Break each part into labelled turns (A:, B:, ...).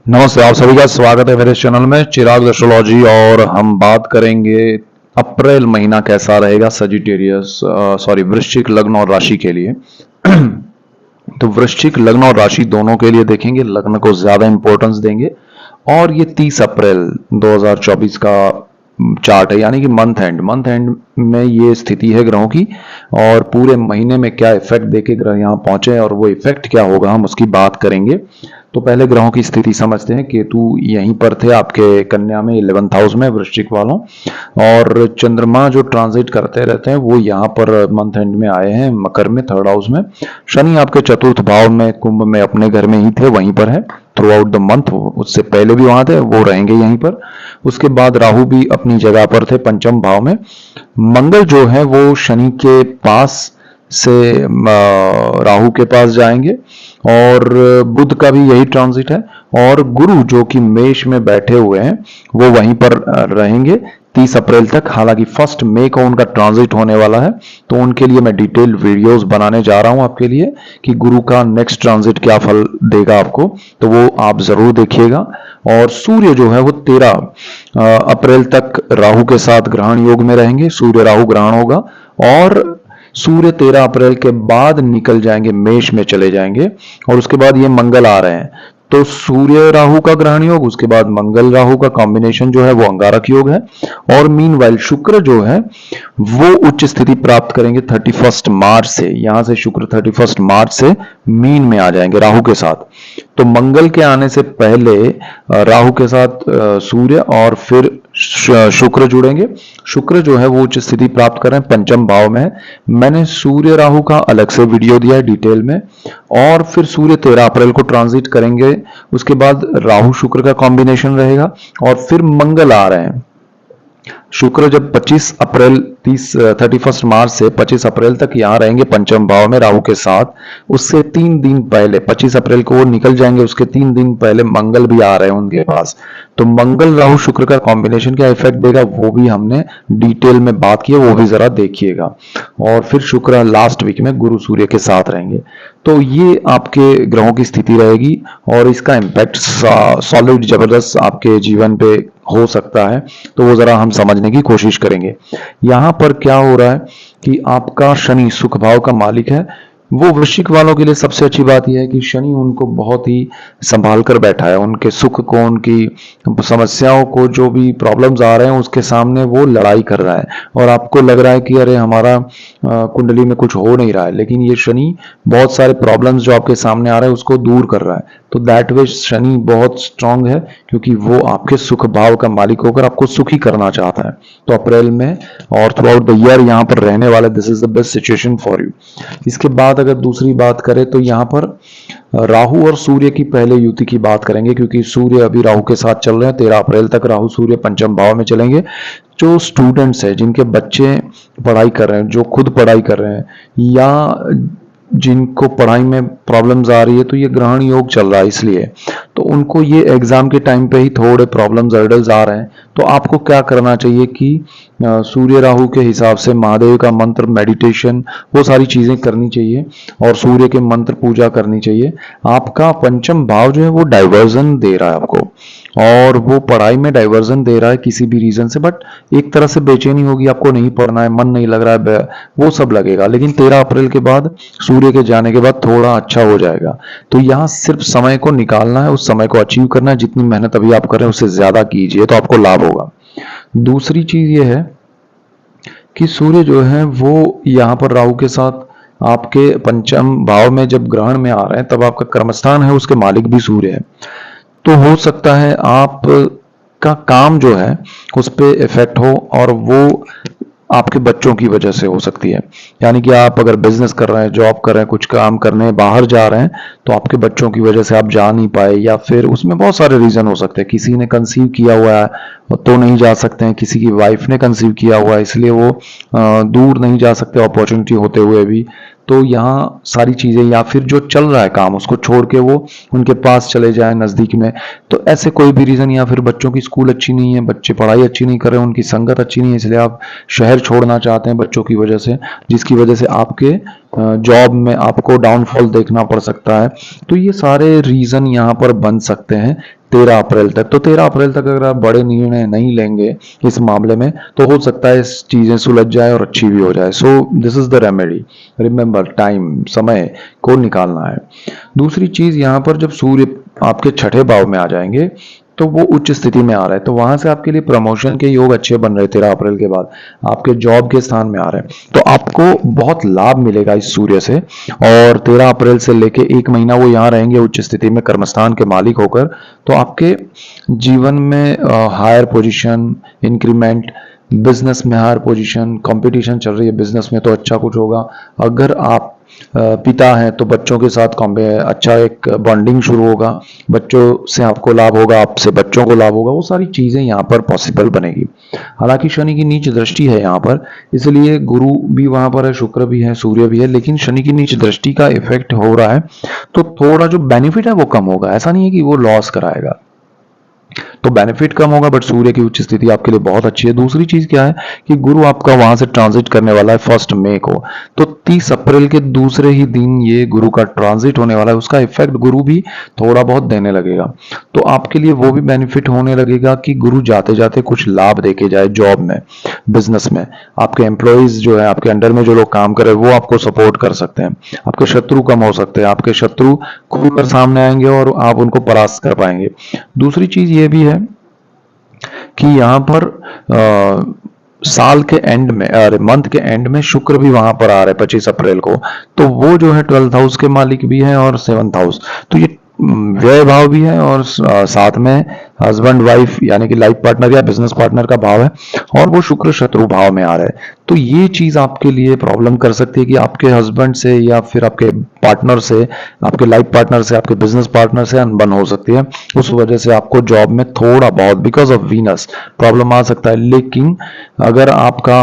A: नमस्ते, आप सभी का स्वागत है मेरे चैनल में चिराग एस्ट्रोलॉजी। और हम बात करेंगे अप्रैल महीना कैसा रहेगा सजिटेरियस वृश्चिक लग्न और राशि के लिए। तो वृश्चिक लग्न और राशि दोनों के लिए देखेंगे, लग्न को ज्यादा इंपॉर्टेंस देंगे। और ये 30 अप्रैल 2024 का चार्ट है, यानी कि मंथ एंड में ये स्थिति है ग्रहों की, और पूरे महीने में क्या इफेक्ट देके ग्रह यहाँ पहुंचे और वो इफेक्ट क्या होगा हम उसकी बात करेंगे। तो पहले ग्रहों की स्थिति समझते हैं। केतु यहीं पर थे आपके कन्या में 11th हाउस में वृश्चिक वालों, और चंद्रमा जो ट्रांजिट करते रहते हैं वो यहाँ पर मंथ एंड में आए हैं मकर में 3rd हाउस में। शनि आपके 4th भाव में कुंभ में अपने घर में ही थे, वहीं पर है थ्रू आउट द मंथ। उससे पहले भी वहां थे, वो रहेंगे यहीं पर। उसके बाद राहु भी अपनी जगह पर थे 5th भाव में। मंगल जो है वो शनि के पास से राहु के पास जाएंगे, और बुध का भी यही ट्रांजिट है। और गुरु जो कि मेष में बैठे हुए हैं वो वहीं पर रहेंगे 30 अप्रैल तक। हालांकि 1 मई को उनका ट्रांजिट होने वाला है, तो उनके लिए मैं डिटेल वीडियोस बनाने जा रहा हूं आपके लिए कि गुरु का नेक्स्ट ट्रांजिट क्या फल देगा आपको, तो वो आप जरूर देखिएगा। और सूर्य जो है वो 13 अप्रैल तक राहु के साथ ग्रहण योग में रहेंगे। सूर्य राहु ग्रहण होगा, और सूर्य 13 अप्रैल के बाद निकल जाएंगे, मेष में चले जाएंगे। और उसके बाद ये मंगल आ रहे हैं, तो सूर्य राहु का ग्रहण योग, उसके बाद मंगल राहु का कॉम्बिनेशन जो है वो अंगारक योग है। और मीनवाइल शुक्र जो है वो उच्च स्थिति प्राप्त करेंगे 31 मार्च से। यहां से शुक्र 31 मार्च से मीन में आ जाएंगे राहु के साथ। तो मंगल के आने से पहले राहु के साथ सूर्य और फिर शुक्र जुड़ेंगे। शुक्र जो है वो उच्च स्थिति प्राप्त कर रहे हैं 5th भाव में है। मैंने सूर्य राहु का अलग से वीडियो दिया है डिटेल में। और फिर सूर्य 13 अप्रैल को ट्रांजिट करेंगे, उसके बाद राहु शुक्र का कॉम्बिनेशन रहेगा। और फिर मंगल आ रहे हैं। शुक्र जब 31 मार्च से 25 अप्रैल तक यहाँ रहेंगे 5th भाव में राहु के साथ। उससे 3 दिन पहले 25 अप्रैल को वो निकल जाएंगे, उसके 3 दिन पहले मंगल भी आ रहे हैं उनके पास। तो मंगल राहु शुक्र का कॉम्बिनेशन क्या इफेक्ट देगा वो भी हमने डिटेल में बात की है, वो भी जरा देखिएगा। और फिर शुक्र लास्ट वीक में गुरु सूर्य के साथ रहेंगे। तो ये आपके ग्रहों की स्थिति रहेगी, और इसका इम्पैक्ट सॉलिड जबरदस्त आपके जीवन पे हो सकता है। तो वो जरा हम समझने की कोशिश करेंगे। यहां पर क्या हो रहा है कि आपका शनि सुख भाव का मालिक है। वो वृश्चिक वालों के लिए सबसे अच्छी बात यह है कि शनि उनको बहुत ही संभाल कर बैठा है। उनके सुख को, उनकी समस्याओं को, जो भी प्रॉब्लम्स आ रहे हैं उसके सामने वो लड़ाई कर रहा है। और आपको लग रहा है कि अरे हमारा कुंडली में कुछ हो नहीं रहा है, लेकिन ये शनि बहुत सारे प्रॉब्लम्स जो आपके सामने आ रहे हैं उसको दूर कर रहा है। तो दैट वे शनि बहुत स्ट्रांग है, क्योंकि वो आपके सुख भाव का मालिक होकर आपको सुखी करना चाहता है। तो अप्रैल में और थ्रू आउट द ईयर यहाँ पर रहने वाले, this is the best situation for you. इसके बाद अगर दूसरी बात करें तो यहाँ पर राहु और सूर्य की पहले युति की बात करेंगे, क्योंकि सूर्य अभी राहु के साथ चल रहे हैं। 13 अप्रैल तक राहु सूर्य 5th भाव में चलेंगे। जो स्टूडेंट्स हैं, जिनके बच्चे पढ़ाई कर रहे हैं, जो खुद पढ़ाई कर रहे हैं, या जिनको पढ़ाई में प्रॉब्लम्स आ रही है, तो ये ग्रहण योग चल रहा है इसलिए, तो उनको ये एग्जाम के टाइम पे ही थोड़े प्रॉब्लम्स हर्डल्स आ रहे हैं। तो आपको क्या करना चाहिए कि सूर्य राहु के हिसाब से महादेव का मंत्र, मेडिटेशन, वो सारी चीजें करनी चाहिए, और सूर्य के मंत्र पूजा करनी चाहिए। आपका 5th भाव जो है वो डाइवर्जन दे रहा है आपको, और वो पढ़ाई में डाइवर्जन दे रहा है किसी भी रीजन से। बट एक तरह से बेचैनी होगी, आपको नहीं पढ़ना है, मन नहीं लग रहा है, वो सब लगेगा। लेकिन 13 अप्रैल के बाद, सूर्य के जाने के बाद थोड़ा अच्छा हो जाएगा। तो यहाँ सिर्फ समय को निकालना है, उस समय को अचीव करना है। जितनी मेहनत अभी आप कर रहे हैं उससे ज्यादा कीजिए, तो आपको लाभ होगा। दूसरी चीज ये है कि सूर्य जो है वो यहाँ पर राहु के साथ आपके 5th भाव में जब ग्रहण में आ रहे हैं, तब आपका कर्मस्थान है, उसके मालिक भी सूर्य है। तो हो सकता है आप का काम जो है उस पे इफेक्ट हो, और वो आपके बच्चों की वजह से हो सकती है। यानी कि आप अगर बिजनेस कर रहे हैं, जॉब कर रहे हैं, कुछ काम करने बाहर जा रहे हैं, तो आपके बच्चों की वजह से आप जा नहीं पाए, या फिर उसमें बहुत सारे रीजन हो सकते हैं। किसी ने कंसीव किया हुआ है तो नहीं जा सकते हैं, किसी की वाइफ ने कंसीव किया हुआ है इसलिए वो दूर नहीं जा सकते अपॉर्चुनिटी होते हुए भी। तो यहाँ सारी चीजें, या फिर जो चल रहा है काम उसको छोड़ के वो उनके पास चले जाए नजदीक में, तो ऐसे कोई भी रीजन, या फिर बच्चों की स्कूल अच्छी नहीं है, बच्चे पढ़ाई अच्छी नहीं कर रहे, उनकी संगत अच्छी नहीं है, इसलिए आप शहर छोड़ना चाहते हैं बच्चों की वजह से, जिसकी वजह से आपके जॉब में आपको डाउनफॉल देखना पड़ सकता है। तो ये सारे रीजन यहाँ पर बन सकते हैं 13 अप्रैल तक। तो 13 अप्रैल तक अगर आप बड़े निर्णय नहीं लेंगे इस मामले में तो हो सकता है इस चीजें सुलझ जाए और अच्छी भी हो जाए। So this is the remedy. Remember, time, समय को निकालना है। दूसरी चीज यहाँ पर जब सूर्य आपके छठे भाव में आ जाएंगे तो वो उच्च स्थिति में आ रहा है, तो वहां से आपके लिए प्रमोशन के योग अच्छे बन रहे 13 अप्रैल के बाद, आपके जॉब के स्थान में आ रहे हैं, तो आपको बहुत लाभ मिलेगा इस सूर्य से। और 13 अप्रैल से लेके एक महीना वो यहाँ रहेंगे उच्च स्थिति में कर्मस्थान के मालिक होकर, तो आपके जीवन में हायर पोजीशन, इंक्रीमेंट, बिजनेस में हायर पोजीशन, कंपटीशन चल रही है बिजनेस में तो अच्छा कुछ होगा। अगर आप पिता हैं तो बच्चों के साथ अच्छा एक बॉन्डिंग शुरू होगा, बच्चों से आपको लाभ होगा, आपसे बच्चों को लाभ होगा, वो सारी चीजें यहाँ पर पॉसिबल बनेगी। हालांकि शनि की नीच दृष्टि है यहाँ पर, इसलिए गुरु भी वहां पर है, शुक्र भी है, सूर्य भी है, लेकिन शनि की नीच दृष्टि का इफेक्ट हो रहा है, तो थोड़ा जो बेनिफिट है वो कम होगा। ऐसा नहीं है कि वो लॉस कराएगा, तो बेनिफिट कम होगा, बट सूर्य की उच्च स्थिति आपके लिए बहुत अच्छी है। दूसरी चीज क्या है कि गुरु आपका वहां से ट्रांजिट करने वाला है 1 मई को, तो 30 अप्रैल के दूसरे ही दिन ये गुरु का ट्रांजिट होने वाला है, उसका इफेक्ट गुरु भी थोड़ा बहुत देने लगेगा। तो आपके लिए वो भी बेनिफिट होने लगेगा कि गुरु जाते जाते कुछ लाभ देके जाए जॉब में, बिजनेस में। आपके एम्प्लॉइज जो है, आपके अंडर में जो लोग काम कर रहे हैं वो आपको सपोर्ट कर सकते हैं, आपके शत्रु कम हो सकते हैं, आपके शत्रु खुलकर सामने आएंगे और आप उनको परास्त कर पाएंगे। दूसरी चीज ये भी है कि यहाँ पर साल के एंड में, अरे मंथ के एंड में शुक्र भी वहां पर आ रहा है 25 अप्रैल को, तो वो जो है 12th हाउस के मालिक भी है और 7th हाउस, तो ये व्यय भाव भी है और साथ में हस्बैंड वाइफ यानी कि लाइफ पार्टनर या बिजनेस पार्टनर का भाव है, और वो शुक्र शत्रु भाव में आ रहा है। तो ये चीज आपके लिए प्रॉब्लम कर सकती है कि आपके हस्बैंड से या फिर आपके पार्टनर से, आपके लाइफ पार्टनर से, आपके बिजनेस पार्टनर से अनबन हो सकती है, उस वजह से आपको जॉब में थोड़ा बहुत बिकॉज ऑफ वीनस प्रॉब्लम आ सकता है। लेकिन अगर आपका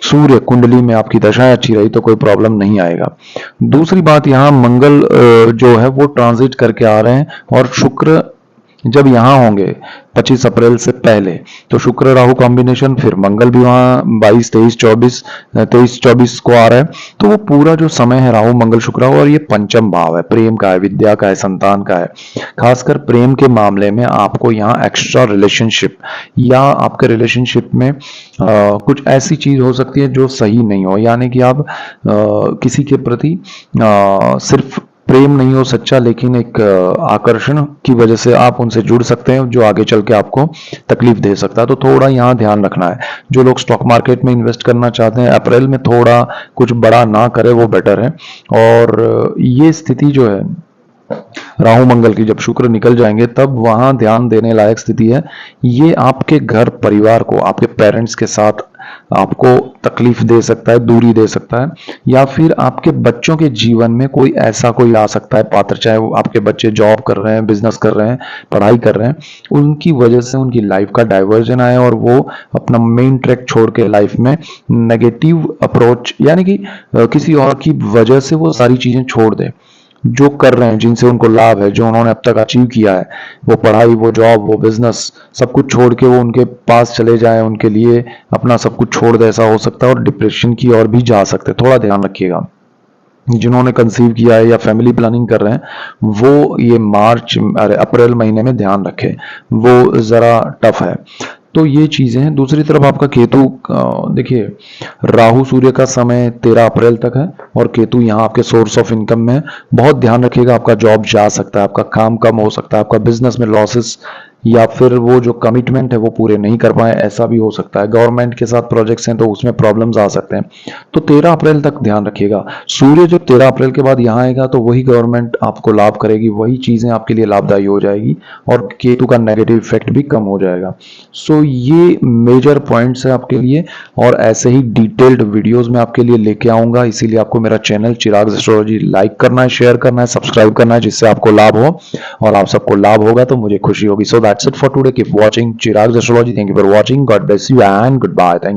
A: सूर्य कुंडली में आपकी दशाएं अच्छी रही तो कोई प्रॉब्लम नहीं आएगा। दूसरी बात, यहाँ मंगल जो है वो ट्रांजिट करके आ रहे हैं, और शुक्र जब यहां होंगे 25 अप्रैल से पहले, तो शुक्र राहु कॉम्बिनेशन, फिर मंगल भी वहां 22 23 24 को आ रहा है, तो वो पूरा जो समय है राहु मंगल शुक्र राहु, और ये पंचम भाव है, प्रेम का है, विद्या का है, संतान का है। खासकर प्रेम के मामले में आपको यहाँ एक्स्ट्रा रिलेशनशिप या आपके रिलेशनशिप में कुछ ऐसी चीज हो सकती है जो सही नहीं हो, यानी कि आप किसी के प्रति सिर्फ प्रेम नहीं हो सच्चा, लेकिन एक आकर्षण की वजह से आप उनसे जुड़ सकते हैं जो आगे चल के आपको तकलीफ दे सकता है। तो थोड़ा यहाँ ध्यान रखना है। जो लोग स्टॉक मार्केट में इन्वेस्ट करना चाहते हैं अप्रैल में थोड़ा कुछ बड़ा ना करे, वो बेटर है। और ये स्थिति जो है राहु मंगल की, जब शुक्र निकल जाएंगे तब वहां ध्यान देने लायक स्थिति है। ये आपके घर परिवार को, आपके पेरेंट्स के साथ आपको तकलीफ दे सकता है, दूरी दे सकता है, या फिर आपके बच्चों के जीवन में कोई आ सकता है पात्र, चाहे वो आपके बच्चे जॉब कर रहे हैं, बिजनेस कर रहे हैं, पढ़ाई कर रहे हैं, उनकी वजह से उनकी लाइफ का डाइवर्जन आए और वो अपना मेन ट्रैक छोड़ के लाइफ में नेगेटिव अप्रोच, यानी कि किसी और की वजह से वो सारी चीजें छोड़ दे जो कर रहे हैं, जिनसे उनको लाभ है, जो उन्होंने अब तक अचीव किया है, वो पढ़ाई, वो जॉब, वो बिजनेस, सब कुछ छोड़ के वो उनके पास चले जाएं, उनके लिए अपना सब कुछ छोड़ दे, ऐसा हो सकता है, और डिप्रेशन की ओर भी जा सकते हैं। थोड़ा ध्यान रखिएगा। जिन्होंने कंसीव किया है या फैमिली प्लानिंग कर रहे हैं वो ये अप्रैल महीने में ध्यान रखें, वो जरा टफ है। तो ये चीजें हैं। दूसरी तरफ आपका केतु, देखिए राहु सूर्य का समय 13 अप्रैल तक है, और केतु यहाँ आपके सोर्स ऑफ इनकम में है। बहुत ध्यान रखिएगा, आपका जॉब जा सकता है, आपका काम कम हो सकता है, आपका बिजनेस में लॉसेस या फिर वो जो कमिटमेंट है वो पूरे नहीं कर पाए, ऐसा भी हो सकता है। गवर्नमेंट के साथ प्रोजेक्ट्स हैं तो उसमें प्रॉब्लम्स आ सकते हैं, तो 13 अप्रैल तक ध्यान रखिएगा। सूर्य जब 13 अप्रैल के बाद यहाँ आएगा तो वही गवर्नमेंट आपको लाभ करेगी, वही चीजें आपके लिए लाभदायी हो जाएगी, और केतु का नेगेटिव इफेक्ट भी कम हो जाएगा। सो ये मेजर पॉइंट्स है आपके लिए, और ऐसे ही डिटेल्ड वीडियोस में आपके लिए लेके आऊंगा। इसीलिए आपको मेरा चैनल चिराग एस्ट्रोलॉजी लाइक करना है, शेयर करना है, सब्सक्राइब करना है, जिससे आपको लाभ हो, और आप सबको लाभ होगा तो मुझे खुशी होगी। So that's it for today. Keep watching Chirag's Astrology. Thank you for watching. God bless you and goodbye. Thank you.